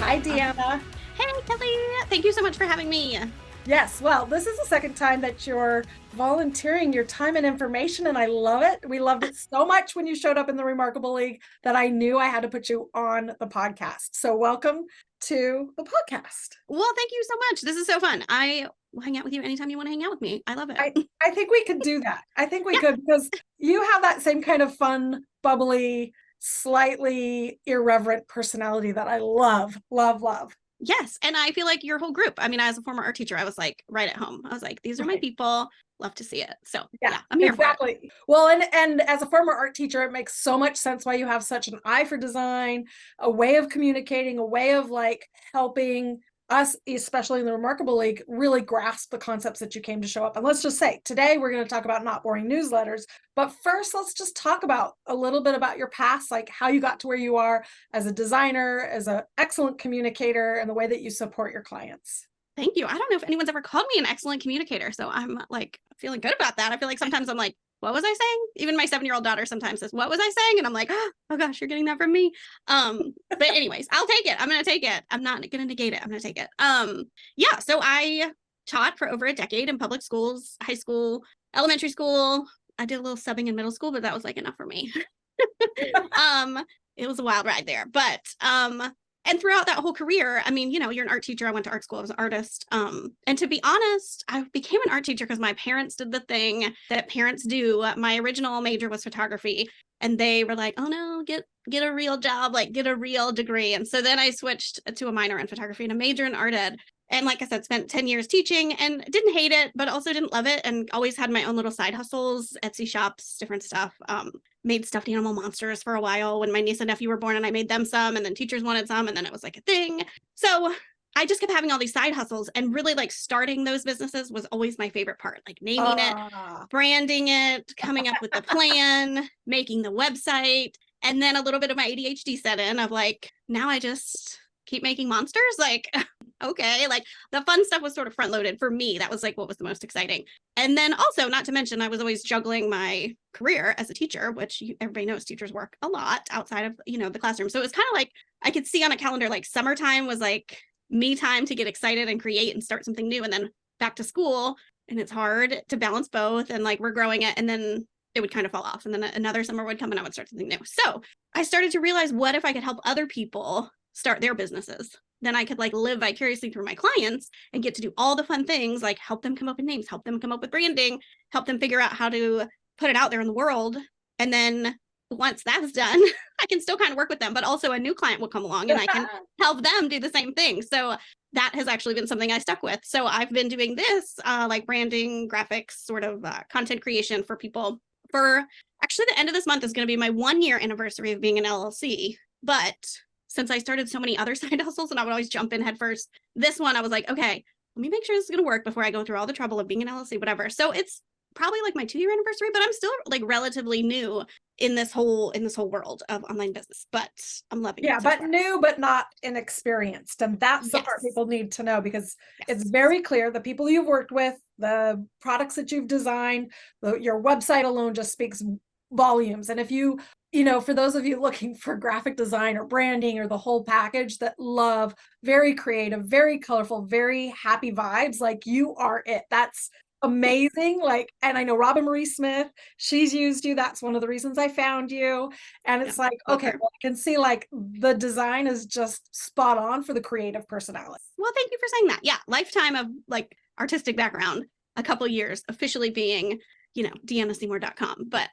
Hi, Deanna. Hey, Kellee. Thank you so much for having me. Yes, well, this is the second time that you're volunteering your time and information, and I love it. We loved it so much when you showed up in the Remarkable League that I knew I had to put you on the podcast. So welcome to the podcast. Well, thank you so much. This is so fun. I will hang out with you anytime you want to hang out with me. I love it. I think we could do that. I think we could, because you have that same kind of fun, bubbly, slightly irreverent personality that I love, love, love. Yes. And I feel like your whole group, I mean, as a former art teacher, I was like right at home. I was like, these are my people. Love to see it. So yeah, I'm here for it. Well, and as a former art teacher, it makes so much sense why you have such an eye for design, a way of communicating, a way of like helping us, especially in the Remarkable League, really grasp the concepts that you came to show up. And let's just say today we're going to talk about not boring newsletters. But first, let's just talk about a little bit about your past, like how you got to where you are as a designer, as an excellent communicator, and the way that you support your clients. Thank you. I don't know if anyone's ever called me an excellent communicator. So I'm like feeling good about that. I feel like sometimes I'm like, what was I saying? Even my 7-year-old daughter sometimes says, what was I saying? And I'm like, oh gosh, you're getting that from me. But anyways, I'll take it. I'm going to take it. I'm not going to negate it. I'm going to take it. Yeah. So I taught for over a decade in public schools, high school, elementary school. I did a little subbing in middle school, but that was like enough for me. It was a wild ride there, but, and throughout that whole career, I mean, you know, you're an art teacher. I went to art school. I was an artist. And to be honest, I became an art teacher because my parents did the thing that parents do. My original major was photography. And they were like, oh no, get a real job, like get a real degree. And so then I switched to a minor in photography and a major in art ed. And like I said, spent 10 years teaching and didn't hate it, but also didn't love it. And always had my own little side hustles, Etsy shops, different stuff. Made stuffed animal monsters for a while when my niece and nephew were born, and I made them some, and then teachers wanted some, and then it was like a thing. So I just kept having all these side hustles, and really like starting those businesses was always my favorite part, like naming it, branding it, coming up with the plan, making the website. And then a little bit of my ADHD set in of like, now I just keep making monsters. Like, okay, like the fun stuff was sort of front loaded for me. That was like what was the most exciting. And then also, not to mention, I was always juggling my career as a teacher, which everybody knows teachers work a lot outside of, you know, the classroom. So it was kind of like I could see on a calendar, like summertime was like me time to get excited and create and start something new, and then back to school. And it's hard to balance both. And like we're growing it, and then it would kind of fall off. And then another summer would come and I would start something new. So I started to realize, what if I could help other people start their businesses? Then I could like live vicariously through my clients and get to do all the fun things, like help them come up with names, help them come up with branding, help them figure out how to put it out there in the world. And then once that's done, I can still kind of work with them, but also a new client will come along and I can help them do the same thing. So that has actually been something I stuck with. So I've been doing this like branding, graphics, sort of content creation for people for actually the end of this month is going to be my 1-year anniversary of being an LLC. But since I started so many other side hustles and I would always jump in head first, this one I was like, okay, let me make sure this is going to work before I go through all the trouble of being an LLC, whatever. So it's probably like my 2-year anniversary, but I'm still like relatively new in this whole world of online business, but I'm loving it. Yeah, but new, but not inexperienced. And that's the part people need to know, because it's very clear the people you've worked with, the products that you've designed, your website alone just speaks volumes. And if you know, for those of you looking for graphic design or branding or the whole package that love very creative, very colorful, very happy vibes, like you are it. That's amazing. Like, and I know Robin Marie Smith, she's used you. That's one of the reasons I found you. And it's like, okay, well, I can see like the design is just spot on for the creative personality. Well, thank you for saying that. Yeah. Lifetime of like artistic background, a couple of years officially being, you know, DeannaSeymour.com, but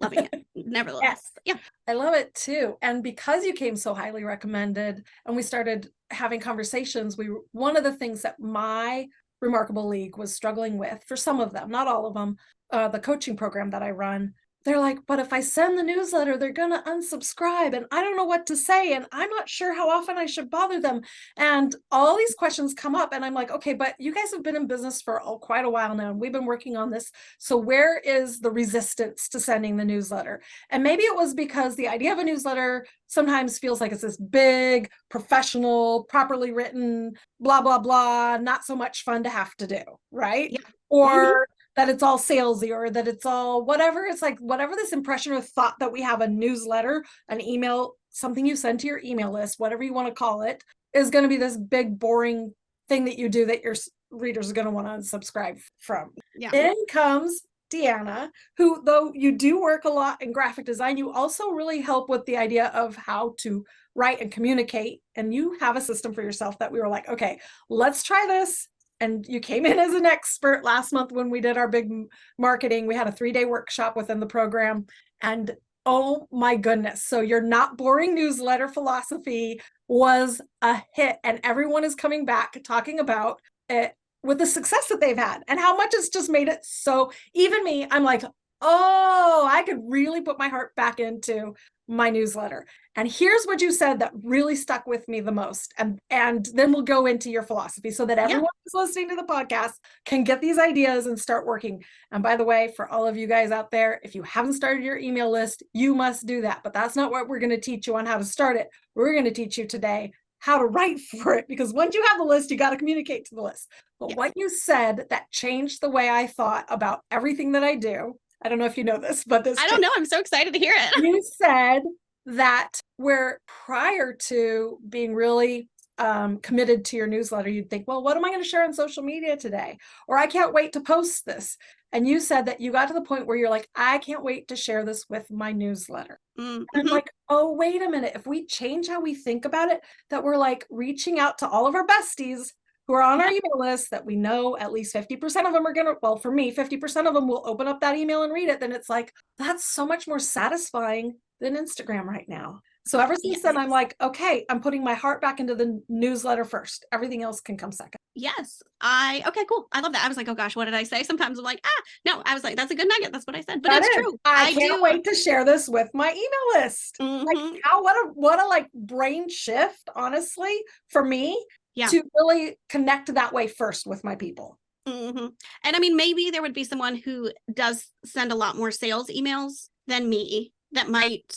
loving it nevertheless. Yeah, I love it too. And because you came so highly recommended and we started having conversations, one of the things that my Remarkable League was struggling with, for some of them, not all of them, the coaching program that I run, they're like, but if I send the newsletter, they're going to unsubscribe and I don't know what to say. And I'm not sure how often I should bother them. And all these questions come up and I'm like, okay, but you guys have been in business for quite a while now. And we've been working on this. So where is the resistance to sending the newsletter? And maybe it was because the idea of a newsletter sometimes feels like it's this big, professional, properly written, blah, blah, blah, not so much fun to have to do, right? Yeah. Or that it's all salesy, or that it's all whatever. It's like whatever this impression or thought that we have a newsletter, an email, something you send to your email list, whatever you want to call it, is going to be this big, boring thing that you do that your readers are going to want to unsubscribe from. Yeah. In comes Deanna, who, though you do work a lot in graphic design, you also really help with the idea of how to write and communicate. And you have a system for yourself that we were like, okay, let's try this. And you came in as an expert last month when we did our big marketing. We had a 3-day workshop within the program. And oh my goodness. So your not boring newsletter philosophy was a hit. And everyone is coming back talking about it with the success that they've had and how much it's just made it so, even me, I'm like, oh, I could really put my heart back into my newsletter. And here's what you said that really stuck with me the most. And then we'll go into your philosophy so that everyone who's listening to the podcast can get these ideas and start working. And by the way, for all of you guys out there, if you haven't started your email list, you must do that. But that's not what we're going to teach you on how to start it. We're going to teach you today how to write for it, because once you have the list, you got to communicate to the list. But what you said that changed the way I thought about everything that I do. I don't know if you know this, but this. I don't know. I'm so excited to hear it. You said that where prior to being really committed to your newsletter, you'd think, well, what am I going to share on social media today? Or I can't wait to post this. And you said that you got to the point where you're like, I can't wait to share this with my newsletter. Mm-hmm. And I'm like, oh, wait a minute. If we change how we think about it, that we're like reaching out to all of our besties who are on our email list, that we know at least 50% of them are going to, well, for me, 50% of them will open up that email and read it. Then it's like, that's so much more satisfying than Instagram right now. So ever since then, I'm like, okay, I'm putting my heart back into the newsletter first. Everything else can come second. Yes. Okay, cool. I love that. I was like, oh gosh, what did I say? Sometimes I'm like, no, I was like, that's a good nugget. That's what I said. But it's true. I can't wait to share this with my email list. Mm-hmm. Like what a like brain shift, honestly, for me to really connect that way first with my people. Mm-hmm. And I mean, maybe there would be someone who does send a lot more sales emails than me that might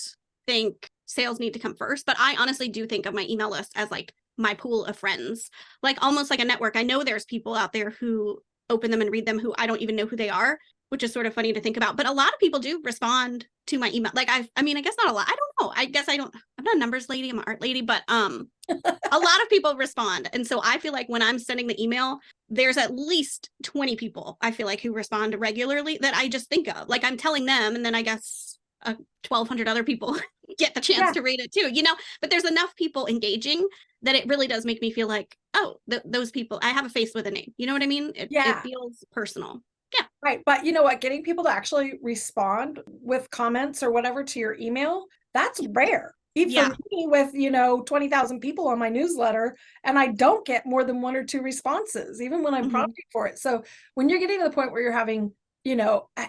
think sales need to come first. But I honestly do think of my email list as like my pool of friends, like almost like a network. I know there's people out there who open them and read them who I don't even know who they are, which is sort of funny to think about. But a lot of people do respond to my email. Like, I mean, I guess not a lot. I don't know. I guess I'm not a numbers lady. I'm an art lady, but a lot of people respond. And so I feel like when I'm sending the email, there's at least 20 people I feel like who respond regularly that I just think of. Like I'm telling them, and then I guess 1,200 other people get the chance to read it too, but there's enough people engaging that it really does make me feel like, oh, those people, I have a face with a name. You know what I mean? It feels personal. Yeah. Right. But you know what? Getting people to actually respond with comments or whatever to your email, that's rare. Even for me with, 20,000 people on my newsletter, and I don't get more than 1 or 2 responses, even when I'm prompting for it. So when you're getting to the point where you're having,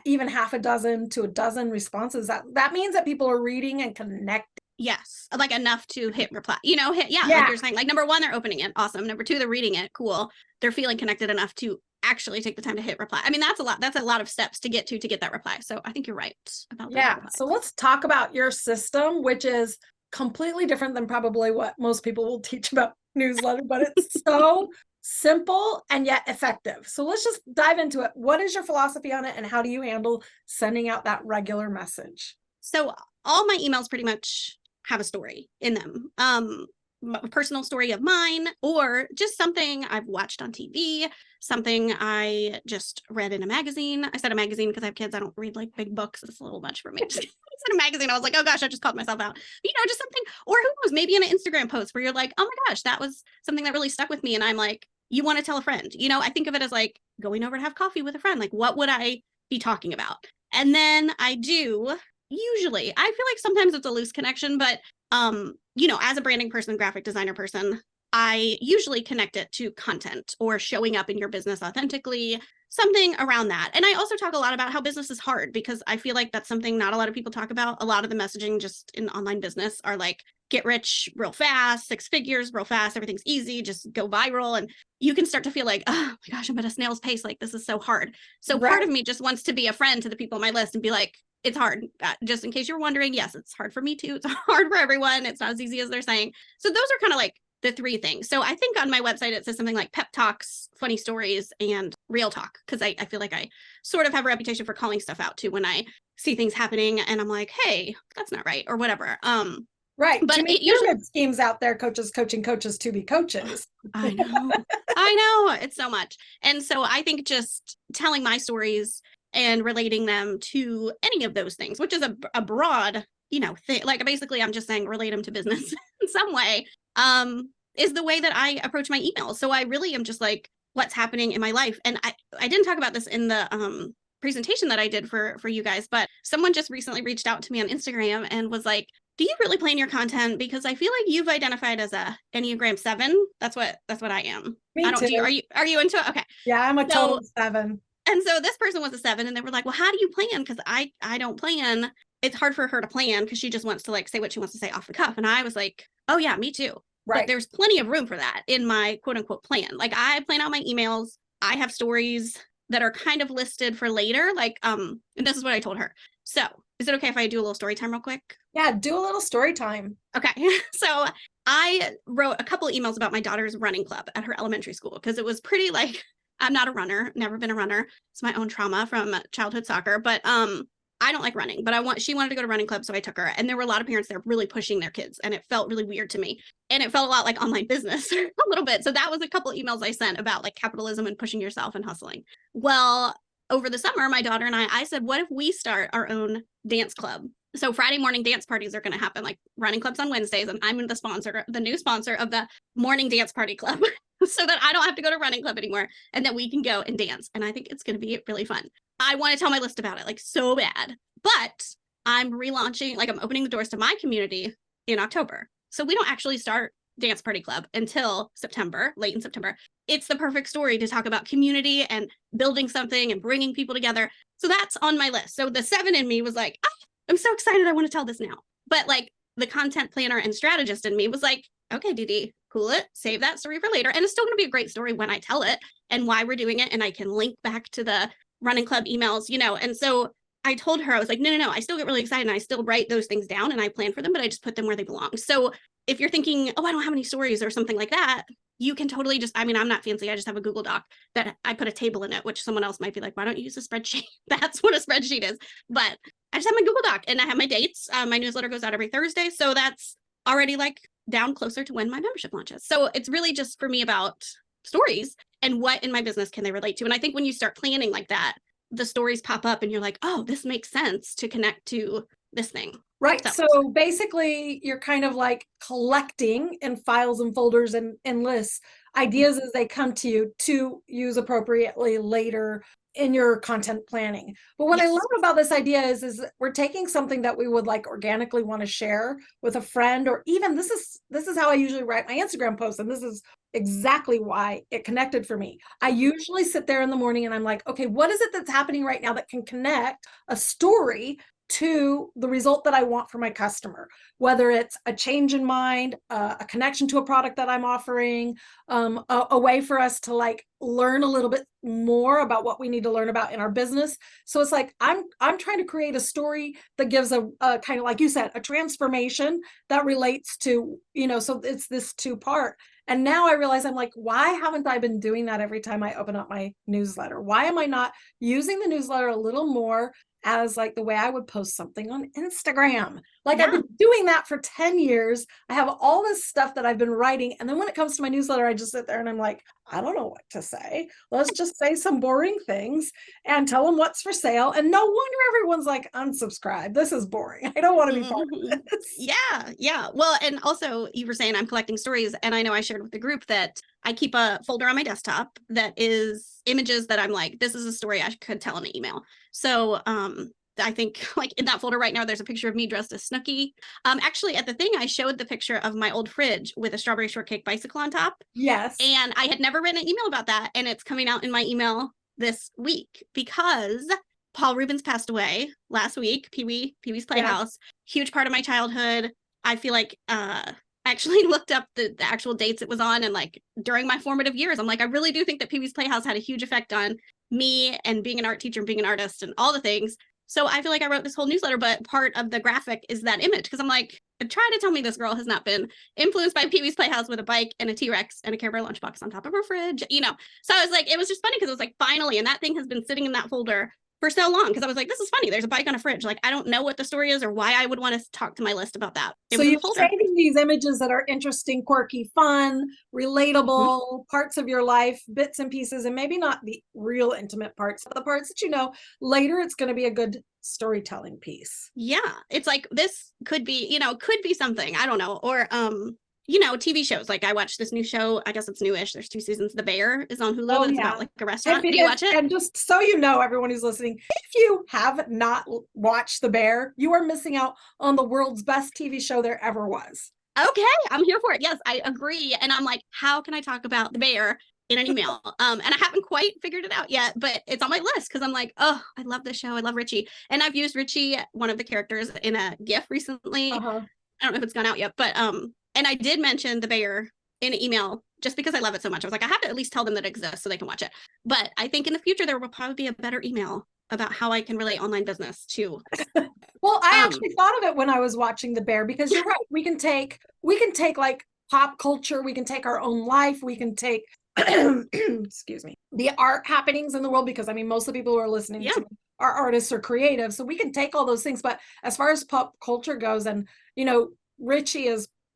even half a dozen to a dozen responses, that means that people are reading and connecting. Yes. Like enough to hit reply, like you're saying, like number 1, they're opening it. Awesome. Number 2, they're reading it. Cool. They're feeling connected enough to actually take the time to hit reply. I mean, that's a lot of steps to get that reply. So I think you're right about that. Yeah. So let's talk about your system, which is completely different than probably what most people will teach about newsletter, but it's so simple and yet effective. So let's just dive into it. What is your philosophy on it, and how do you handle sending out that regular message? So all my emails pretty much have a story in them. A personal story of mine, or just something I've watched on TV, something I just read in a magazine. I said a magazine because I have kids. I don't read like big books. It's a little much for me. I said a magazine. I was like, oh gosh, I just called myself out. Just something, or who knows, maybe in an Instagram post where you're like, oh my gosh, that was something that really stuck with me. And I'm like, you want to tell a friend, I think of it as like going over to have coffee with a friend. Like, what would I be talking about? And then I do usually, I feel like sometimes it's a loose connection, but as a branding person, graphic designer person, I usually connect it to content or showing up in your business authentically, something around that. And I also talk a lot about how business is hard, because I feel like that's something not a lot of people talk about. A lot of the messaging just in online business are like, get rich real fast, 6 figures real fast, everything's easy, just go viral. And you can start to feel like, oh my gosh, I'm at a snail's pace. Like, this is so hard. So part of me just wants to be a friend to the people on my list and be like, it's hard. Just in case you're wondering, yes, it's hard for me too. It's hard for everyone. It's not as easy as they're saying. So those are kind of like the 3 things. So I think on my website, it says something like pep talks, funny stories, and real talk. Because I feel like I sort of have a reputation for calling stuff out too when I see things happening and I'm like, hey, that's not right, or whatever. Right. But Too many it usually, pyramid schemes out there, coaches coaching coaches to be coaches. I know, I know, it's so much. And so I think just telling my stories and relating them to any of those things, which is a broad, thing. Like basically I'm just saying relate them to business in some way, is the way that I approach my emails. So I really am just like, what's happening in my life. And I didn't talk about this in the presentation that I did for you guys, but someone just recently reached out to me on Instagram and was like, do you really plan your content? Because I feel like you've identified as a Enneagram 7. That's what I am. Me I don't too. do you, are you into it? Okay. Yeah, I'm a total 7. And so this person was a 7 and they were like, well, how do you plan? Because I don't plan. It's hard for her to plan because she just wants to like say what she wants to say off the cuff. And I was like, oh yeah, me too. Right. But there's plenty of room for that in my quote unquote plan. Like I plan out my emails. I have stories that are kind of listed for later. Like, and this is what I told her. So is it okay if I do a little story time real quick? Yeah, do a little story time. Okay. So I wrote a couple of emails about my daughter's running club at her elementary school because it was pretty like, I'm not a runner, never been a runner. It's my own trauma from childhood soccer, but I don't like running, but she wanted to go to running club. So I took her, and there were a lot of parents there really pushing their kids, and it felt really weird to me. And it felt a lot like online business a little bit. So that was a couple of emails I sent about like capitalism and pushing yourself and hustling. Well, over the summer, my daughter and I said, what if we start our own dance club? So Friday morning dance parties are going to happen, like running clubs on Wednesdays. And I'm the new sponsor of the morning dance party club so that I don't have to go to running club anymore and that we can go and dance. And I think it's going to be really fun. I want to tell my list about it like so bad, but I'm relaunching, like I'm opening the doors to my community in October. So we don't actually start dance party club until September, late in September. It's the perfect story to talk about community and building something and bringing people together. So that's on my list. So the 7 in me was like, I'm so excited. I want to tell this now. But like the content planner and strategist in me was like, okay, Dee, cool it, save that story for later. And it's still going to be a great story when I tell it and why we're doing it. And I can link back to the running club emails, And so I told her, I was like, no, I still get really excited and I still write those things down and I plan for them, but I just put them where they belong. So if you're thinking, oh, I don't have any stories or something like that, you can totally just, I'm not fancy. I just have a Google Doc that I put a table in it, which someone else might be like, why don't you use a spreadsheet? That's what a spreadsheet is. But I just have my Google Doc and I have my dates. My newsletter goes out every Thursday. So that's already like down closer to when my membership launches. So it's really just for me about stories and what in my business can they relate to. And I think when you start planning like that, the stories pop up and you're like, oh, this makes sense to connect to this thing. Right. So basically you're kind of like collecting in files and folders and lists ideas as they come to you to use appropriately later in your content planning. But what I love about this idea is we're taking something that we would like organically want to share with a friend, or even this is how I usually write my Instagram posts. And this is exactly why it connected for me. I usually sit there in the morning and I'm like, okay, what is it that's happening right now that can connect a story to the result that I want for my customer, whether it's a change in mind, a connection to a product that I'm offering, a way for us to like learn a little bit more about what we need to learn about in our business. So it's like, I'm trying to create a story that gives a kind of, like you said, a transformation that relates to, so it's this 2-part. And now I realize I'm like, why haven't I been doing that every time I open up my newsletter? Why am I not using the newsletter a little more as like the way I would post something on Instagram? Like I've been doing that for 10 years. I have all this stuff that I've been writing. And then when it comes to my newsletter, I just sit there and I'm like, I don't know what to say. Let's just say some boring things and tell them what's for sale. And no wonder everyone's like, unsubscribe. This is boring. I don't want to be part of this. Yeah. Well, and also you were saying I'm collecting stories, and I know I shared with the group that I keep a folder on my desktop that is images that I'm like, this is a story I could tell in an email. So I think like in that folder right now, there's a picture of me dressed as Snooki. Actually, at the thing, I showed the picture of my old fridge with a strawberry shortcake bicycle on top. Yes. And I had never written an email about that. And it's coming out in my email this week because Paul Rubens passed away last week. Pee-wee's Playhouse, huge part of my childhood. I feel like I actually looked up the actual dates it was on, and like during my formative years, I'm like, I really do think that Pee-wee's Playhouse had a huge effect on me and being an art teacher and being an artist and all the things. So I feel like I wrote this whole newsletter, but part of the graphic is that image, because I'm like, try to tell me this girl has not been influenced by Pee-wee's Playhouse with a bike and a T-Rex and a Care Bear lunchbox on top of her fridge, So I was like, it was just funny because it was like, finally, and that thing has been sitting in that folder for so long because I was like, this is funny. There's a bike on a fridge. Like, I don't know what the story is or why I would want to talk to my list about that. So you're saving these images that are interesting, quirky, fun, relatable parts of your life, bits and pieces, and maybe not the real intimate parts, but the parts that, you know, later it's going to be a good storytelling piece. Yeah. It's like, this could be, you know, could be something, I don't know. Or, you know, TV shows. Like I watched this new show. I guess it's newish. There's 2 seasons. The Bear is on Hulu. It's about like a restaurant. Do you watch it? And just so you know, everyone who's listening, if you have not watched The Bear, you are missing out on the world's best TV show there ever was. Okay, I'm here for it. Yes, I agree. And I'm like, how can I talk about The Bear in an email? And I haven't quite figured it out yet, but it's on my list because I'm like, oh, I love this show. I love Richie. And I've used Richie, one of the characters, in a GIF recently. I don't know if it's gone out yet, but and I did mention The Bear in an email just because I love it so much. I was like, I have to at least tell them that it exists so they can watch it. But I think in the future, there will probably be a better email about how I can relate online business to. Well, I actually thought of it when I was watching The Bear, because you're right. We can take like pop culture. We can take our own life. We can take, excuse me, the art happenings in the world, because I mean, most of the people who are listening to me are artists or creative. So we can take all those things. But as far as pop culture goes, and, you know, Richie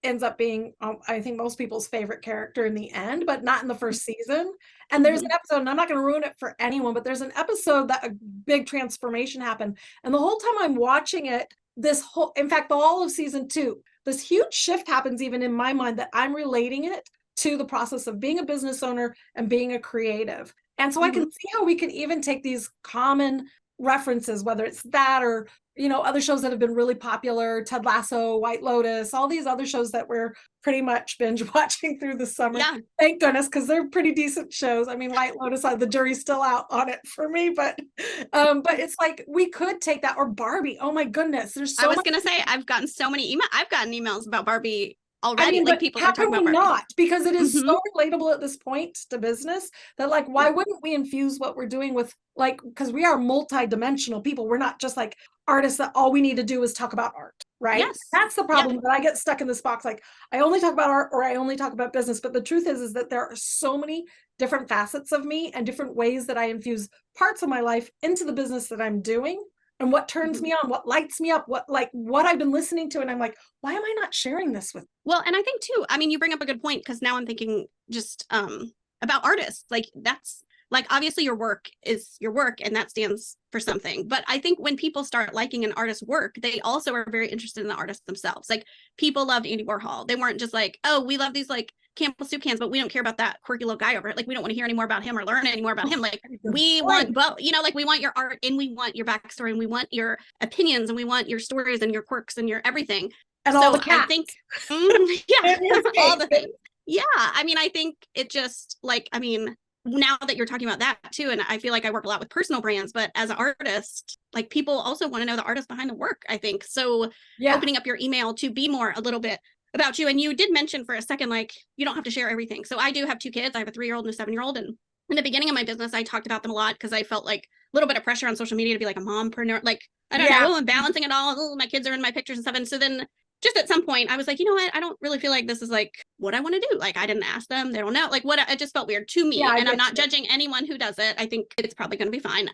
ends up being, I think, most people's favorite character in the end, but not in the first season. And there's an episode, and I'm not going to ruin it for anyone, but there's an episode that a big transformation happened. And the whole time I'm watching it, in fact, all of season 2, this huge shift happens even in my mind, that I'm relating it to the process of being a business owner and being a creative. And so I can see how we can even take these common references, whether it's that or, you know, other shows that have been really popular, Ted Lasso, White Lotus, all these other shows that we're pretty much binge watching through the summer. Yeah. Thank goodness, because they're pretty decent shows. I mean, White Lotus, the jury's still out on it for me, but it's like we could take that, or Barbie. Oh my goodness, there's so. I was gonna say, I've gotten so many emails. I've gotten emails about Barbie already. I mean, like, people are talking about Barbie. Not, because it is so relatable at this point to business that, like, why wouldn't we infuse what we're doing with, like, because we are multi-dimensional people. We're not just like artists that all we need to do is talk about art, right? Yes. That's the problem, that I get stuck in this box. Like, I only talk about art, or I only talk about business. But the truth is that there are so many different facets of me and different ways that I infuse parts of my life into the business that I'm doing. And what turns me on, what lights me up, what I've been listening to. And I'm like, why am I not sharing this with? Well, and I think too, I mean, you bring up a good point, because now I'm thinking just about artists. Like, that's like, obviously your work is your work, and that stands for something. But I think when people start liking an artist's work, they also are very interested in the artist themselves. Like, people loved Andy Warhol. They weren't just like, oh, we love these like Campbell soup cans, but we don't care about that quirky little guy over it. Like, we don't want to hear any more about him or learn any more about him. Like, we want both, you know, like, we want your art, and we want your backstory, and we want your opinions, and we want your stories and your quirks and your everything. And so all the cats. I think, all the things. Yeah. I mean, I think it just, like, I mean, now that you're talking about that too, and I feel like I work a lot with personal brands, but as an artist, like, people also want to know the artist behind the work, I think. So opening up your email to be more a little bit about you. And you did mention for a second, like, you don't have to share everything. So I do have 2 kids. I have a 3-year-old and a 7-year-old. And in the beginning of my business, I talked about them a lot because I felt like a little bit of pressure on social media to be like a mompreneur. Like, I don't know, I'm balancing it all. Oh, my kids are in my pictures and stuff. And so then just at some point I was like, you know what? I don't really feel like this is like what I want to do. Like, I didn't ask them. They don't know. Like, what, it just felt weird to me. Yeah, and I'm not judging anyone who does it. I think it's probably going to be fine.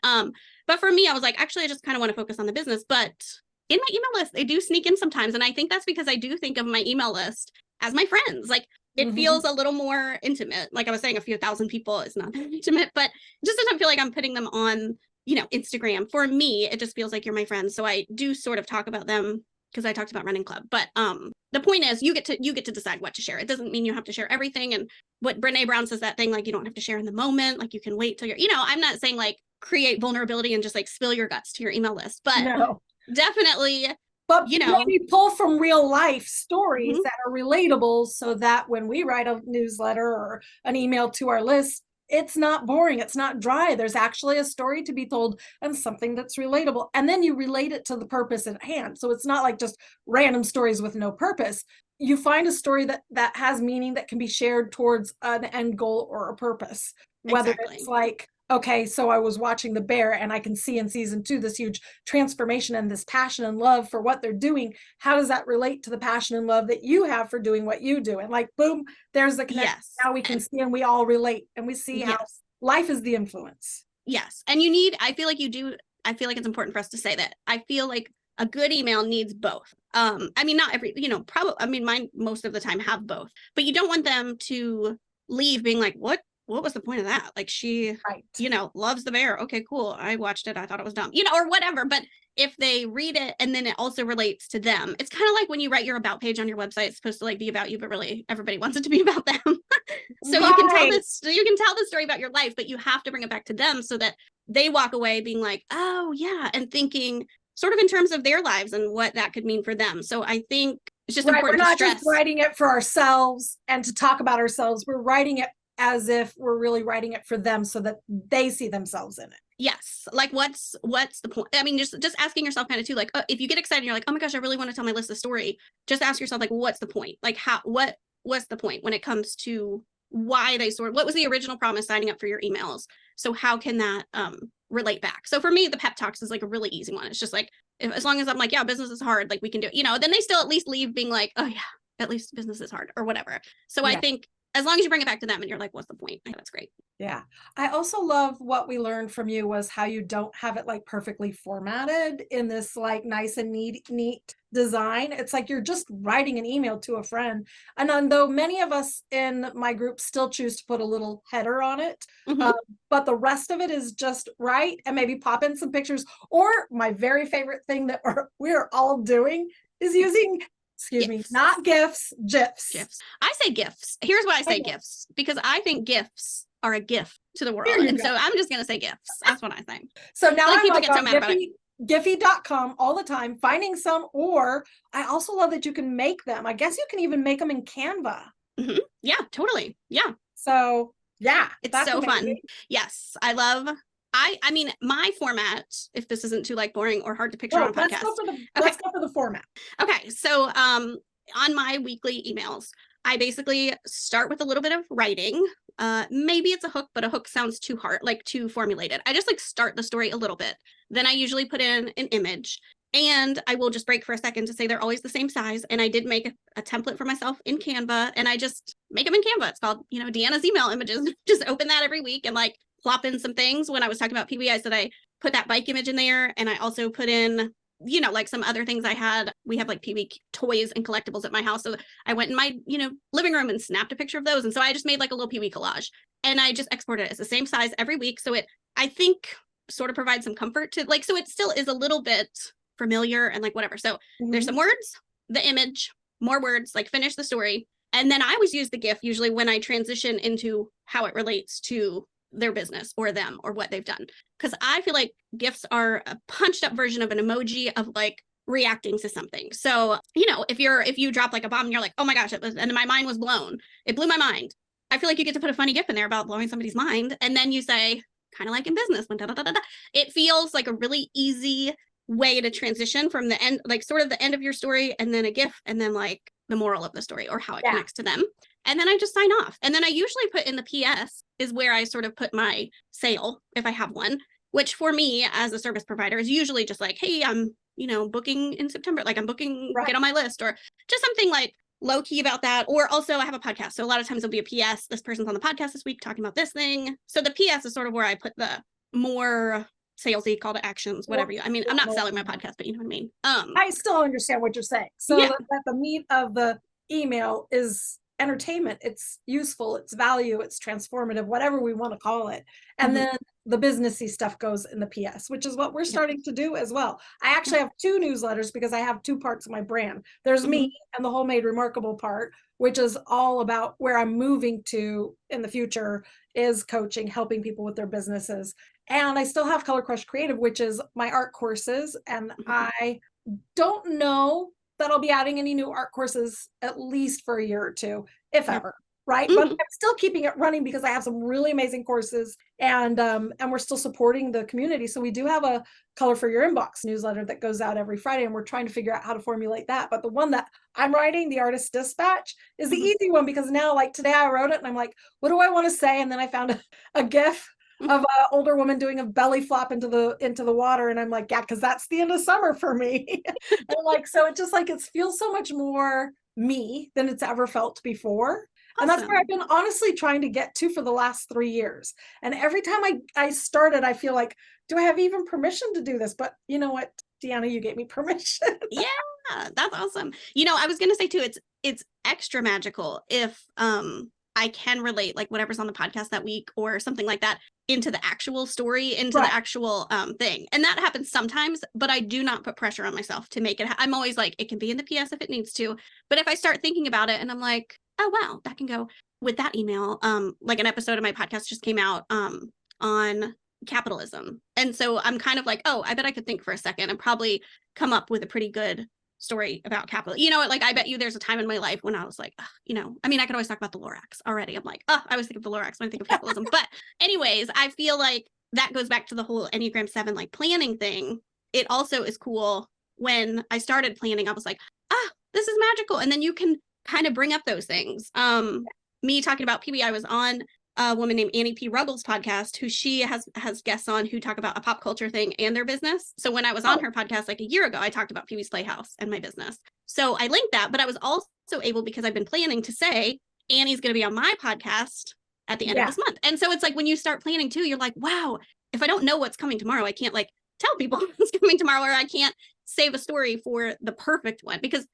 But for me, I was like, actually, I just kind of want to focus on the business. But in my email list, they do sneak in sometimes. And I think that's because I do think of my email list as my friends. Like, it feels a little more intimate. Like I was saying, a few thousand people is not that intimate, but it just doesn't feel like I'm putting them on, you know, Instagram. For me, it just feels like you're my friends. So I do sort of talk about them because I talked about running club. But the point is, you get to decide what to share. It doesn't mean you have to share everything. And what Brene Brown says, that thing, like, you don't have to share in the moment. Like, you can wait till you're, you know, I'm not saying like create vulnerability and just like spill your guts to your email list, but definitely. But, you know, maybe pull from real life stories that are relatable, so that when we write a newsletter or an email to our list, it's not boring. It's not dry. There's actually a story to be told and something that's relatable. And then you relate it to the purpose at hand. So it's not like just random stories with no purpose. You find a story that has meaning, that can be shared towards an end goal or a purpose, whether it's like, okay, so I was watching The Bear, and I can see in season 2 this huge transformation and this passion and love for what they're doing. How does that relate to the passion and love that you have for doing what you do? And like, boom, there's the connection. Now we can see, and we all relate, and we see how life is the influence. Yes. And I feel like you do, I feel like it's important for us to say that. I feel like a good email needs both. I mean, not every, probably, I mean, mine most of the time have both, but you don't want them to leave being like, what was the point of that? Like she, loves the bear. Okay, cool. I watched it. I thought it was dumb, or whatever. But if they read it and then it also relates to them, it's kind of like when you write your about page on your website, it's supposed to like be about you, but really everybody wants it to be about them. So you can tell the story about your life, but you have to bring it back to them so that they walk away being like, oh yeah, and thinking sort of in terms of their lives and what that could mean for them. So I think it's just important to stress. We're not just writing it for ourselves and to talk about ourselves. We're writing it as if we're really writing it for them so that they see themselves in it. Yes. Like what's the point? I mean, just asking yourself kind of too, like, if you get excited, you're like, oh my gosh, I really want to tell my list a story. Just ask yourself, like, what's the point? Like what was the point when it comes to why they what was the original promise signing up for your emails? So how can that relate back? So for me, the pep talks is like a really easy one. It's just like, as long as I'm like, yeah, business is hard, like we can do it, then they still at least leave being like, oh yeah, at least business is hard or whatever. So I think as long as you bring it back to them and you're like, what's the point? I think that's great. Yeah. I also love what we learned from you was how you don't have it like perfectly formatted in this like nice and neat design. It's like you're just writing an email to a friend. And though many of us in my group still choose to put a little header on it, but the rest of it is just write and maybe pop in some pictures. Or my very favorite thing that we're all doing is using not GIFs, GIFs. I say GIFs. Here's why I say GIFs, because I think GIFs are a gift to the world. And so I'm just going to say GIFs. That's what I think. So now like I'm people like get so mad about it. Giphy.com all the time, finding some, or I also love that you can make them. I guess you can even make them in Canva. Mm-hmm. Yeah, totally. Yeah. So yeah, it's so fun. Yes. I mean, my format, if this isn't too like boring or hard to picture on a podcast. Let's go for the format. Okay. So on my weekly emails, I basically start with a little bit of writing. Maybe it's a hook, but a hook sounds too hard, like too formulated. I just like start the story a little bit. Then I usually put in an image, and I will just break for a second to say they're always the same size. And I did make a template for myself in Canva, and I just make them in Canva. It's called, Deanna's email images. Just open that every week and like plop in some things. When I was talking about PB, I said I put that bike image in there, and I also put in, like some other things I had. We have like PB toys and collectibles at my house. So I went in my, living room and snapped a picture of those. And so I just made like a little PB collage, and I just exported it as the same size every week. So it, I think, sort of provides some comfort to like, so it still is a little bit familiar and like whatever. So there's some words, the image, more words, like finish the story. And then I always use the GIF usually when I transition into how it relates to their business or them or what they've done. Because I feel like GIFs are a punched up version of an emoji of like reacting to something. So, if you drop like a bomb and you're like, oh my gosh, and my mind was blown. It blew my mind. I feel like you get to put a funny GIF in there about blowing somebody's mind. And then you say, kind of like in business, when it feels like a really easy way to transition from the end, like sort of the end of your story, and then a GIF, and then like the moral of the story or how it connects to them. And then I just sign off. And then I usually put in the PS is where I sort of put my sale, if I have one, which for me as a service provider is usually just like, hey, I'm, booking in September, like I'm booking, get on my list, or just something like low key about that. Or also I have a podcast. So a lot of times it'll be a PS. This person's on the podcast this week talking about this thing. So the PS is sort of where I put the more salesy call to actions, whatever I'm not selling my podcast, but you know what I mean? I still understand what you're saying. So that the meat of the email is entertainment, it's useful, it's value, it's transformative, whatever we want to call it. And then the businessy stuff goes in the PS, which is what we're starting to do as well. I actually have two newsletters because I have two parts of my brand. There's me and the Homemade Remarkable part, which is all about where I'm moving to in the future, is coaching, helping people with their businesses. And I still have Color Crush Creative, which is my art courses. And I don't know that I'll be adding any new art courses at least for a year or two, if ever. Right. But I'm still keeping it running because I have some really amazing courses, and we're still supporting the community. So we do have a Color for Your Inbox newsletter that goes out every Friday, and we're trying to figure out how to formulate that. But the one that I'm writing, the Artist Dispatch, is the easy one, because now, like today I wrote it and I'm like, what do I want to say? And then I found a GIF of an older woman doing a belly flop into the water. And I'm like, yeah, because that's the end of summer for me. And like, so it just like, it feels so much more me than it's ever felt before. And that's where Awesome. I've been honestly trying to get to for the last 3 years. And every time I started, I feel like, do I have even permission to do this? But you know what, Deanna, you gave me permission. Yeah, that's awesome. You know, I was gonna say too, it's extra magical if I can relate like whatever's on the podcast that week or something like that into the actual story, into Right. the actual thing. And that happens sometimes, but I do not put pressure on myself to make it. I'm always like, it can be in the PS if it needs to. But if I start thinking about it and I'm like, oh wow, that can go with that email. Like an episode of my podcast just came out on capitalism. And so I'm kind of like, oh, I bet I could think for a second and probably come up with a pretty good story about capital. You know, like I bet you there's a time in my life when I was like, you know, I mean, I could always talk about the Lorax already. I'm like, I always think of the Lorax when I think of capitalism. But anyways, I feel like that goes back to the whole Enneagram 7 like planning thing. It also is cool when I started planning, I was like, this is magical. And then you can kind of bring up those things. Me talking about PB, I was on a woman named Annie P. Ruggles podcast, who she has guests on who talk about a pop culture thing and their business. So when I was on her podcast like a year ago, I talked about PB's Playhouse and my business. So I linked that, but I was also able, because I've been planning, to say Annie's going to be on my podcast at the end of this month. And so it's like when you start planning too, you're like, wow, if I don't know what's coming tomorrow, I can't like tell people what's coming tomorrow, or I can't save a story for the perfect one. Because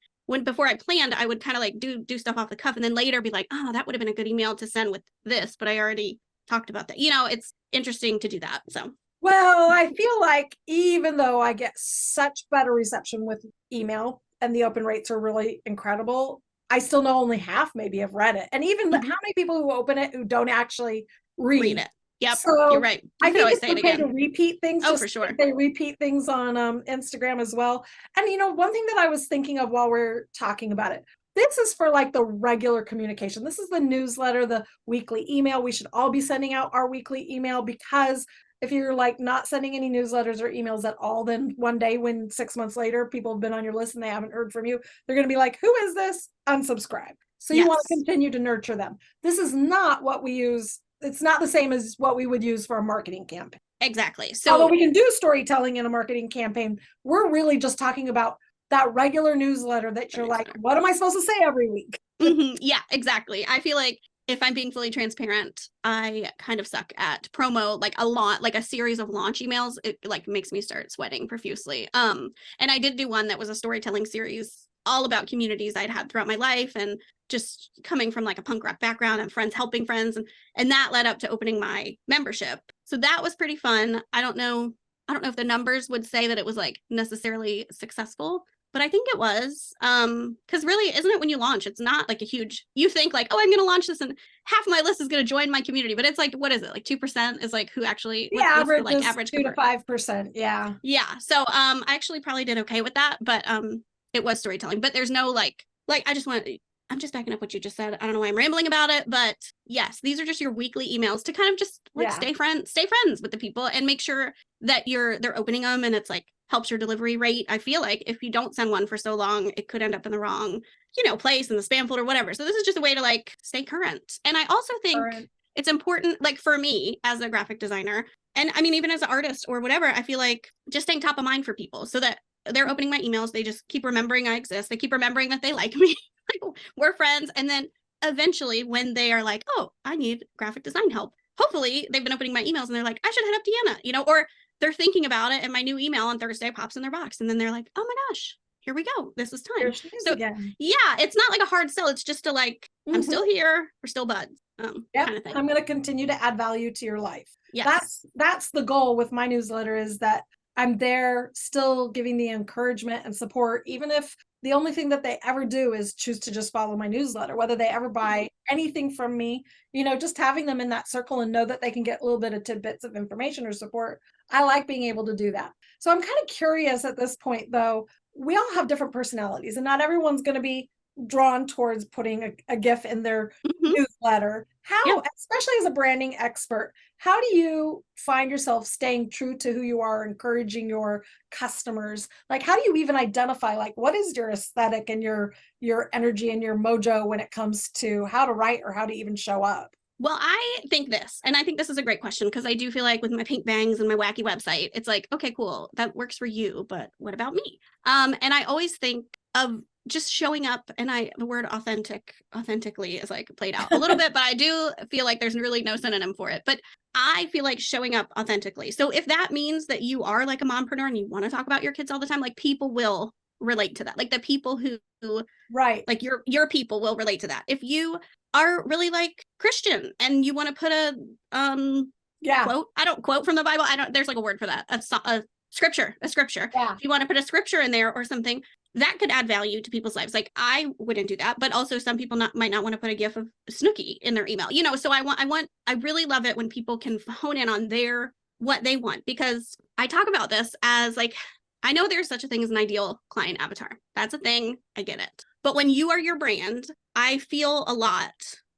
before I planned, I would kind of like do stuff off the cuff and then later be like, oh, that would have been a good email to send with this, but I already talked about that. You know, it's interesting to do that. So, Well, I feel like even though I get such better reception with email and the open rates are really incredible, I still know only half maybe have read it. And even how many people who open it who don't actually read it. Yep, so you're right. I think it's okay to repeat things. Oh, for sure. They repeat things on Instagram as well. And you know, one thing that I was thinking of while we're talking about it, this is for like the regular communication. This is the newsletter, the weekly email. We should all be sending out our weekly email, because if you're like not sending any newsletters or emails at all, then one day when 6 months later people have been on your list and they haven't heard from you, they're going to be like, who is this? Unsubscribe. So you want to continue to nurture them. This is not what we use. It's not the same as what we would use for a marketing campaign. Exactly. So although we can do storytelling in a marketing campaign, we're really just talking about that regular newsletter that you're like, what am I supposed to say every week? Yeah, exactly. I feel like if I'm being fully transparent, I kind of suck at promo, like a series of launch emails. It like makes me start sweating profusely. And I did do one that was a storytelling series all about communities I'd had throughout my life, and just coming from like a punk rock background and friends helping friends, and that led up to opening my membership. So that was pretty fun. I don't know if the numbers would say that it was like necessarily successful, but I think it was. Because really, isn't it, when you launch, it's not like a huge, you think like, oh, I'm gonna launch this and half my list is gonna join my community, but it's like, what is it, like 2% is like who actually, the average like is average 2 to 5%. Yeah. So I actually probably did okay with that, but it was storytelling. But there's no like I'm just backing up what you just said. I don't know why I'm rambling about it, but yes, these are just your weekly emails to kind of just like stay friends with the people and make sure that they're opening them, and it's like helps your delivery rate. I feel like if you don't send one for so long, it could end up in the wrong, place in the spam folder, whatever. So this is just a way to like stay current. And I also think it's important, like for me as a graphic designer, and I mean, even as an artist or whatever, I feel like just staying top of mind for people so that they're opening my emails. They just keep remembering I exist. They keep remembering that they like me. Like, we're friends. And then eventually when they are like, oh, I need graphic design help, hopefully they've been opening my emails and they're like, I should hit up Deanna, or they're thinking about it and my new email on Thursday pops in their box. And then they're like, oh my gosh, here we go. This is time. So again. Yeah, it's not like a hard sell. It's just I'm still here. We're still buds. Kind of thing. I'm going to continue to add value to your life. Yes. That's the goal with my newsletter, is that I'm there still giving the encouragement and support, even if the only thing that they ever do is choose to just follow my newsletter, whether they ever buy anything from me, just having them in that circle and know that they can get a little bit of tidbits of information or support. I like being able to do that. So I'm kind of curious at this point, though, we all have different personalities and not everyone's going to be drawn towards putting a GIF in their newsletter. How, especially as a branding expert, how do you find yourself staying true to who you are, encouraging your customers? Like, how do you even identify, like, what is your aesthetic and your energy and your mojo when it comes to how to write or how to even show up? Well, I think this is a great question, because I do feel like with my pink bangs and my wacky website, it's like, okay, cool, that works for you, but what about me? And I always think of just showing up, and the word authentically is like played out a little bit, but I do feel like there's really no synonym for it. But I feel like showing up authentically. So if that means that you are like a mompreneur and you want to talk about your kids all the time, like people will relate to that. Like the people who right, like your people will relate to that. If you are really like Christian and you want to put a quote, I don't quote from the Bible. There's like a word for that. A scripture. Yeah. If you want to put a scripture in there or something, that could add value to people's lives. Like I wouldn't do that, but also some people might not want to put a gif of Snooki in their email, so I really love it when people can hone in on what they want, because I talk about this as like, I know there's such a thing as an ideal client avatar. That's a thing. I get it. But when you are your brand, I feel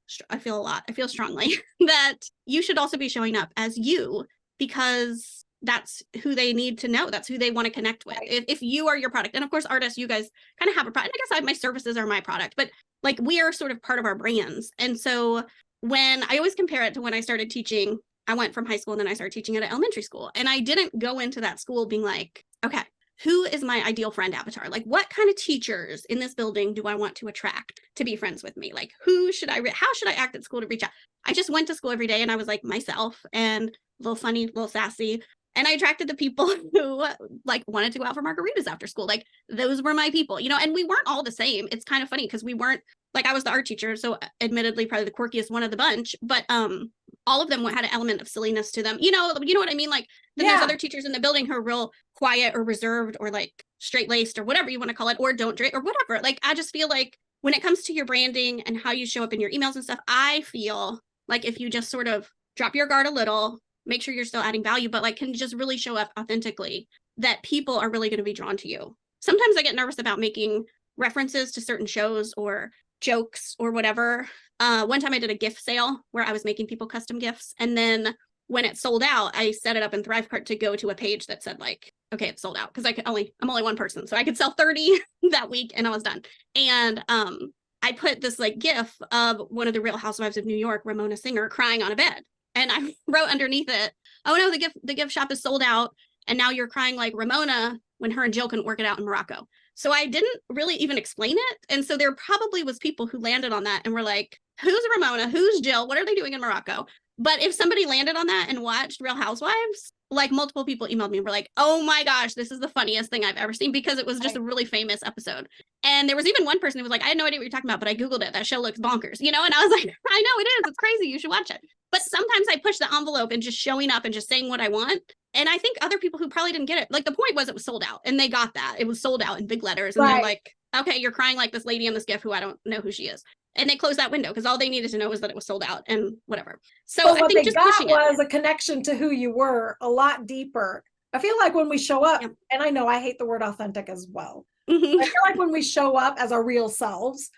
strongly that you should also be showing up as you, because that's who they need to know. That's who they want to connect with. Right. If you are your product, and of course, artists, you guys kind of have a product. I guess my services are my product, but like we are sort of part of our brands. And so when I always compare it to when I started teaching, I went from high school and then I started teaching at an elementary school. And I didn't go into that school being like, okay, who is my ideal friend avatar? Like what kind of teachers in this building do I want to attract to be friends with me? Like how should I act at school to reach out? I just went to school every day and I was like myself, and a little funny, a little sassy. And I attracted the people who like wanted to go out for margaritas after school. Like those were my people, and we weren't all the same. It's kind of funny because we weren't, like, I was the art teacher, so admittedly probably the quirkiest one of the bunch, but all of them had an element of silliness to them. You know what I mean? Like then there's other teachers in the building who are real quiet or reserved or like straight-laced or whatever you want to call it, or don't drink or whatever. Like I just feel like when it comes to your branding and how you show up in your emails and stuff, I feel like if you just sort of drop your guard a little, make sure you're still adding value, but like can just really show up authentically, that people are really going to be drawn to you. Sometimes I get nervous about making references to certain shows or jokes or whatever. One time I did a gift sale where I was making people custom gifts. And then when it sold out, I set it up in Thrivecart to go to a page that said like, okay, it's sold out. Cause I'm only one person. So I could sell 30 that week and I was done. And I put this like gif of one of the Real Housewives of New York, Ramona Singer, crying on a bed. And I wrote underneath it, oh no, the gift shop is sold out. And now you're crying like Ramona when her and Jill couldn't work it out in Morocco. So I didn't really even explain it. And so there probably was people who landed on that and were like, who's Ramona? Who's Jill? What are they doing in Morocco? But if somebody landed on that and watched Real Housewives, like multiple people emailed me and were like, oh my gosh, this is the funniest thing I've ever seen, because it was just a really famous episode. And there was even one person who was like, I had no idea what you're talking about, but I Googled it. That show looks bonkers, And I was like, I know it is. It's crazy. You should watch it. But sometimes I push the envelope and just showing up and just saying what I want. And I think other people who probably didn't get it, like the point was it was sold out and they got that. It was sold out in big letters. And they're like, okay, you're crying like this lady in this gift who I don't know who she is. And they closed that window because all they needed to know was that it was sold out and whatever. So I think just pushing was a connection to who you were a lot deeper. I feel like when we show up, and I know I hate the word authentic as well. I feel like when we show up as our real selves,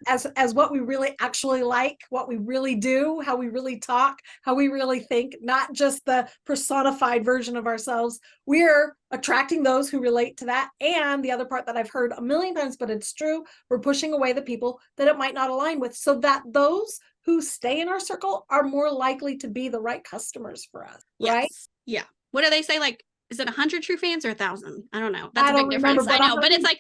as what we really actually like, what we really do, how we really talk, how we really think, not just the personified version of ourselves, we're attracting those who relate to that. And the other part that I've heard a million times, but it's true, we're pushing away the people that it might not align with, so that those who stay in our circle are more likely to be the right customers for us, right? Yeah. What do they say? Like, is it 100 true fans or 1,000? I don't know. That's a big difference. I know, but it's like,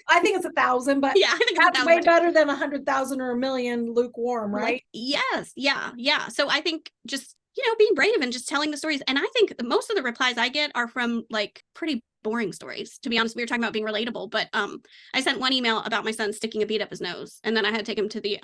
I think it's 1,000, but yeah, I think that's way better than 100,000 or 1,000,000 lukewarm, right? Like, yes. Yeah. So I think just, being brave and just telling the stories. And I think most of the replies I get are from like pretty boring stories. To be honest, we were talking about being relatable, but I sent one email about my son sticking a bead up his nose. And then I had to take him to the,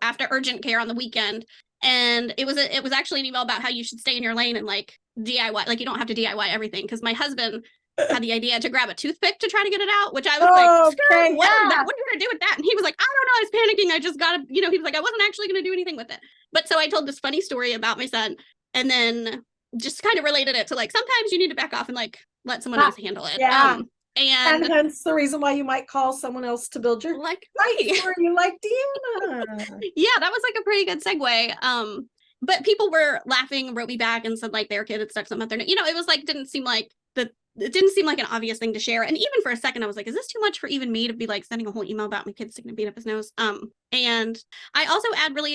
after urgent care on the weekend. And it was actually an email about how you should stay in your lane and like DIY, like you don't have to DIY everything. Because my husband had the idea to grab a toothpick to try to get it out, which I was like, screw, what are you gonna do with that? And he was like, I don't know, I was panicking. I just gotta, he was like, I wasn't actually gonna do anything with it. But so I told this funny story about my son, and then just kind of related it to like, sometimes you need to back off and like let someone else handle it. Yeah. And hence the reason why you might call someone else to build your like life for you, like Deanna. Yeah, that was like a pretty good segue. But people were laughing, wrote me back and said like their kid had stuck something out there. It was like, it didn't seem like an obvious thing to share. And even for a second, I was like, is this too much for even me to be like sending a whole email about my kid sticking a bead up his nose? And I also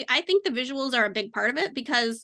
I think the visuals are a big part of it, because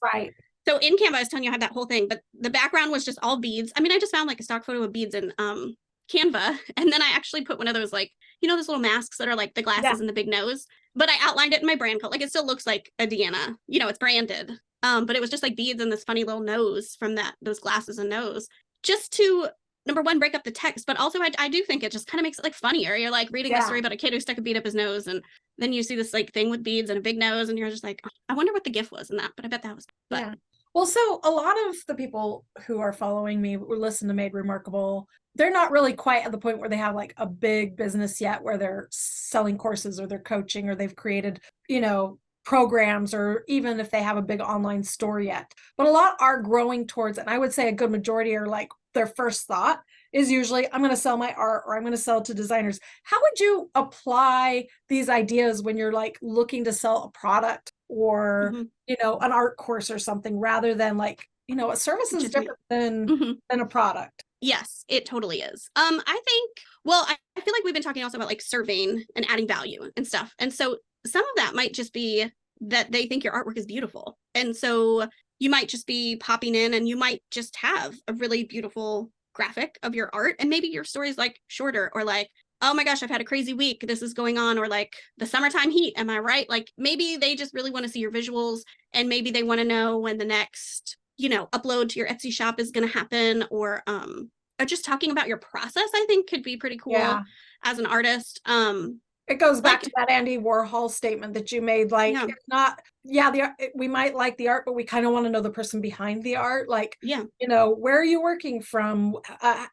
so in Canva, I was telling you I had that whole thing, but the background was just all beads. I mean, I just found like a stock photo of beads in Canva. And then I actually put one of those like those little masks that are like the glasses and the big nose, but I outlined it in my brand code. Like it still looks like a Deanna, it's branded. But it was just like beads and this funny little nose from those glasses and nose, just to, number one, break up the text, but also I do think it just kind of makes it like funnier. You're like reading a story about a kid who stuck a bead up his nose, and then you see this like thing with beads and a big nose, and you're just like, oh, I wonder what the gift was in that, but I bet that was. But. Yeah. Well, so a lot of the people who are following me or listen to Made Remarkable, they're not really quite at the point where they have like a big business yet where they're selling courses or they're coaching or they've created, programs, or even if they have a big online store yet. But a lot are growing towards, and I would say a good majority are like, their first thought is usually, I'm going to sell my art, or I'm going to sell to designers. How would you apply these ideas when you're like looking to sell a product or, an art course or something, rather than like, a service is different than a product? Yes, it totally is. I think, well, I feel like we've been talking also about like serving and adding value and stuff. And so some of that might just be that they think your artwork is beautiful. And so you might just be popping in and you might just have a really beautiful graphic of your art. And maybe your story is like shorter, or like, oh my gosh, I've had a crazy week, this is going on, or like the summertime heat, am I right? Like maybe they just really want to see your visuals, and maybe they want to know when the next, upload to your Etsy shop is going to happen, or just talking about your process, I think could be pretty cool as an artist. It goes back to that Andy Warhol statement that you made. Like, it's not, we might like the art, but we kind of want to know the person behind the art. Like, where are you working from?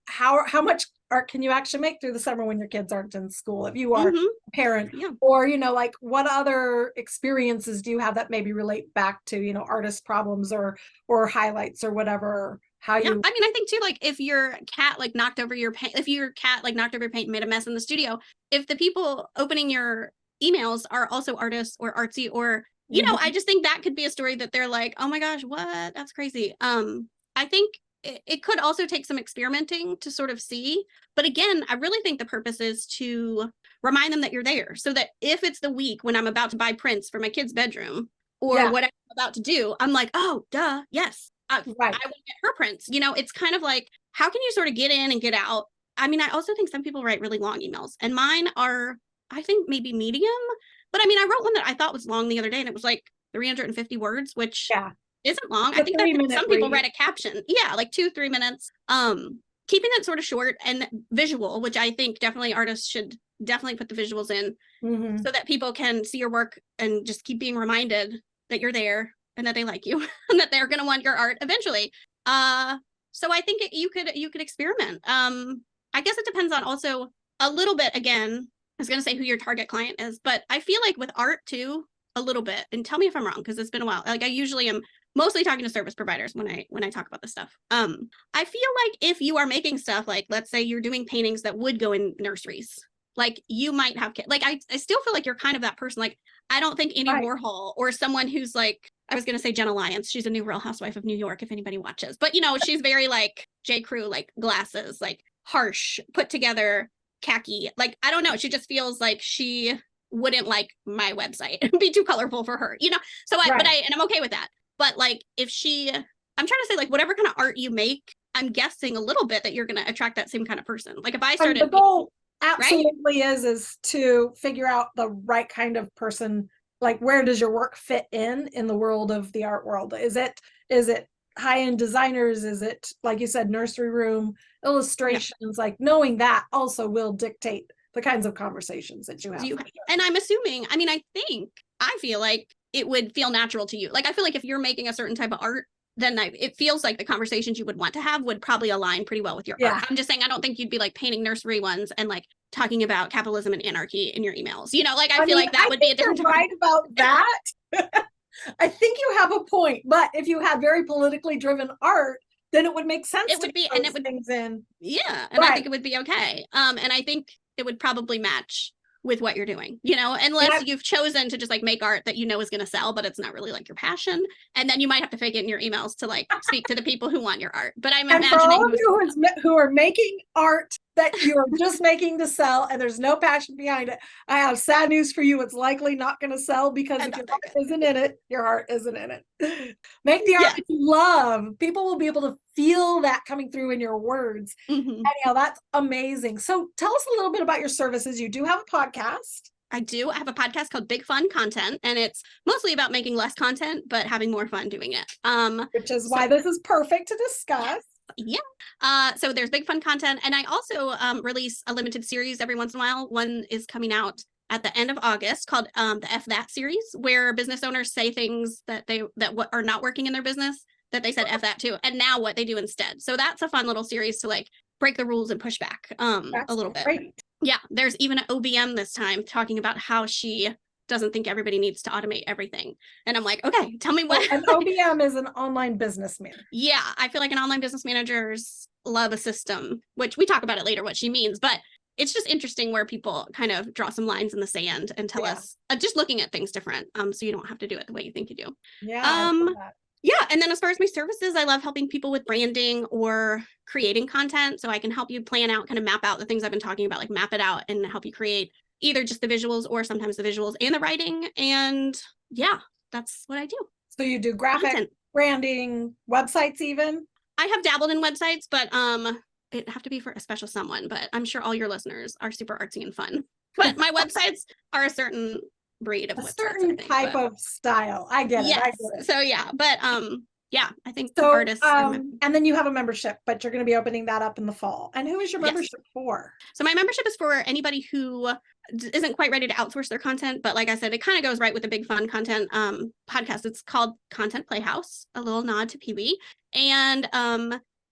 How much art can you actually make through the summer when your kids aren't in school? If you are a parent, or, like what other experiences do you have that maybe relate back to, artist problems or highlights or whatever? I mean, I think too, like if your cat like knocked over your paint, and made a mess in the studio, if the people opening your emails are also artists or artsy, or I just think that could be a story that they're like, oh my gosh, what? That's crazy. I think it could also take some experimenting to sort of see, but again, I really think the purpose is to remind them that you're there, so that if it's the week when I'm about to buy prints for my kid's bedroom or what I'm about to do, I'm like, oh, duh, yes. I want to get her prints. It's kind of like, how can you sort of get in and get out? I mean, I also think some people write really long emails, and mine are, I think, maybe medium. But I mean, I wrote one that I thought was long the other day, and it was like 350 words, which isn't long. I think that some people write a caption. Yeah, like 2-3 minutes. Keeping it sort of short and visual, which I think definitely artists should definitely put the visuals in, so that people can see your work and just keep being reminded that you're there, and that they like you, and that they're going to want your art eventually. So I think you could experiment. I guess it depends on also a little bit, again, I was going to say who your target client is, but I feel like with art too, a little bit, and tell me if I'm wrong, because it's been a while. Like I usually am mostly talking to service providers when I talk about this stuff. I feel like if you are making stuff, like let's say you're doing paintings that would go in nurseries, like you might have like I still feel like you're kind of that person. Like I don't think Andy Warhol or someone who's like, I was going to say Jenna Lyons. She's a new Real Housewife of New York, if anybody watches. But, she's very like J. Crew, like glasses, like harsh, put together, khaki. Like, I don't know. She just feels like she wouldn't like my website. It'd be too colorful for her, So and I'm okay with that. But like, I'm trying to say like whatever kind of art you make, I'm guessing a little bit that you're going to attract that same kind of person. Like if I started. The goal absolutely is to figure out the right kind of person. Like, where does your work fit in the world of the art world? Is it high-end designers? Is it, like you said, nursery room illustrations? Like knowing that also will dictate the kinds of conversations that you have. And I'm assuming, I feel like it would feel natural to you. Like, I feel like if you're making a certain type of art, then it feels like the conversations you would want to have would probably align pretty well with your art. I'm just saying, I don't think you'd be like painting nursery ones and like talking about capitalism and anarchy in your emails. I feel like that would be a different. You're right about that. I think you have a point, but if you had very politically driven art, then it would make sense. It would be, and it would things in. Yeah, and I think it would be okay. And I think it would probably match with what you're doing, unless you've chosen to just like make art that is going to sell, but it's not really like your passion. And then you might have to fake it in your emails to like speak to the people who want your art. But I'm imagining for all of you who are making art that you're just making to sell and there's no passion behind it, I have sad news for you. It's likely not going to sell because if your heart isn't in it, your heart isn't in it. Make the art that you love. People will be able to feel that coming through in your words. Anyhow, that's amazing. So tell us a little bit about your services. You do have a podcast. I do. I have a podcast called Big Fun Content, and it's mostly about making less content, but having more fun doing it. Which is why this is perfect to discuss. Yeah. So there's Big Fun Content, and I also release a limited series every once in a while. One is coming out at the end of August called the F That series, where business owners say things that are not working in their business that they said F that to, and now what they do instead. So that's a fun little series to like break the rules and push back a little bit. Great. Yeah, there's even an OBM this time talking about how she doesn't think everybody needs to automate everything. And I'm like, okay, tell me what. An OBM is an online business manager. Yeah, I feel like an online business managers love a system, which we talk about it later, what she means. But it's just interesting where people kind of draw some lines in the sand and tell us, just looking at things different. So you don't have to do it the way you think you do. Yeah. Yeah. And then as far as my services, I love helping people with branding or creating content. So I can help you plan out, kind of map out the things I've been talking about, like map it out and help you create either just the visuals or sometimes the visuals and the writing. And yeah, that's what I do. So you do graphic content, branding, websites even? I have dabbled in websites, but it'd have to be for a special someone, but I'm sure all your listeners are super artsy and fun. But my websites are a certain breed of websites, certain type of style. I get it. Yes. I get it. So yeah, but yeah, I think so artists and then you have a membership, but you're going to be opening that up in the fall. And who is your membership for? So my membership is for anybody who isn't quite ready to outsource their content, but like I said, it kind of goes right with the Big Fun Content podcast. It's called Content Playhouse, a little nod to Pee-wee, and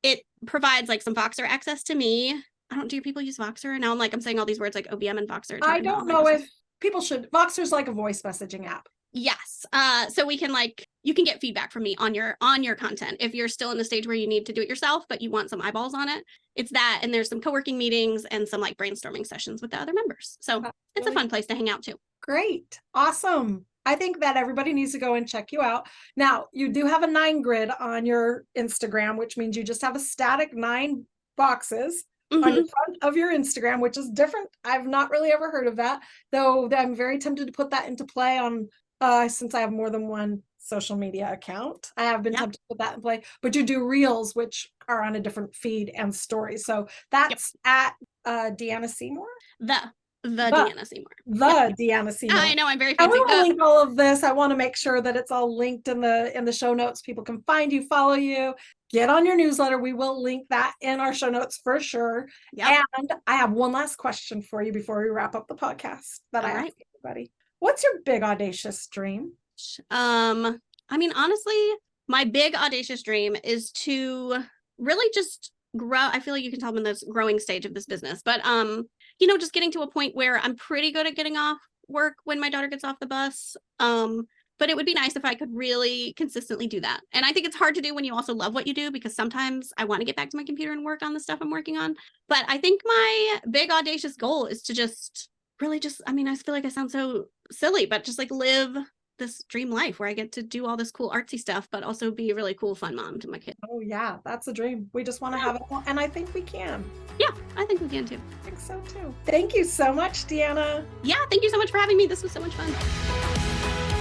it provides like some Voxer access to me. Do people use Voxer? And now I'm saying all these words like OBM and Voxer. I don't know if people should. Voxer's like a voice messaging app. Yes. So we can you can get feedback from me on your content. If you're still in the stage where you need to do it yourself, but you want some eyeballs on it, it's that. And there's some co-working meetings and some like brainstorming sessions with the other members. So it's a fun place to hang out too. Great. Awesome. I think that everybody needs to go and check you out. Now, you do have a 9 grid on your Instagram, which means you just have a static 9 boxes on the front of your Instagram, which is different. I've not really ever heard of that, though I'm very tempted to put that into play on since I have more than one social media account. I have been tempted to put that in play, but you do reels, which are on a different feed and story. So that's at Deanna Seymour. The Deanna Seymour. Deanna Seymour. I know, I'm very fancy. I will link all of this. I want to make sure that it's all linked in the show notes. People can find you, follow you, get on your newsletter. We will link that in our show notes for sure. Yep. And I have one last question for you before we wrap up the podcast that I ask everybody. What's your big audacious dream? I mean, honestly, my big audacious dream is to really just grow. I feel like you can tell I'm in this growing stage of this business, but just getting to a point where I'm pretty good at getting off work when my daughter gets off the bus. But it would be nice if I could really consistently do that. And I think it's hard to do when you also love what you do, because sometimes I want to get back to my computer and work on the stuff I'm working on. But I think my big audacious goal is to I feel like I sound so silly, but just like live this dream life where I get to do all this cool artsy stuff, but also be a really cool, fun mom to my kid. Oh yeah, that's a dream. We just want to have it all, and I think we can. Yeah, I think we can too. I think so too. Thank you so much, Deanna. Yeah, thank you so much for having me. This was so much fun.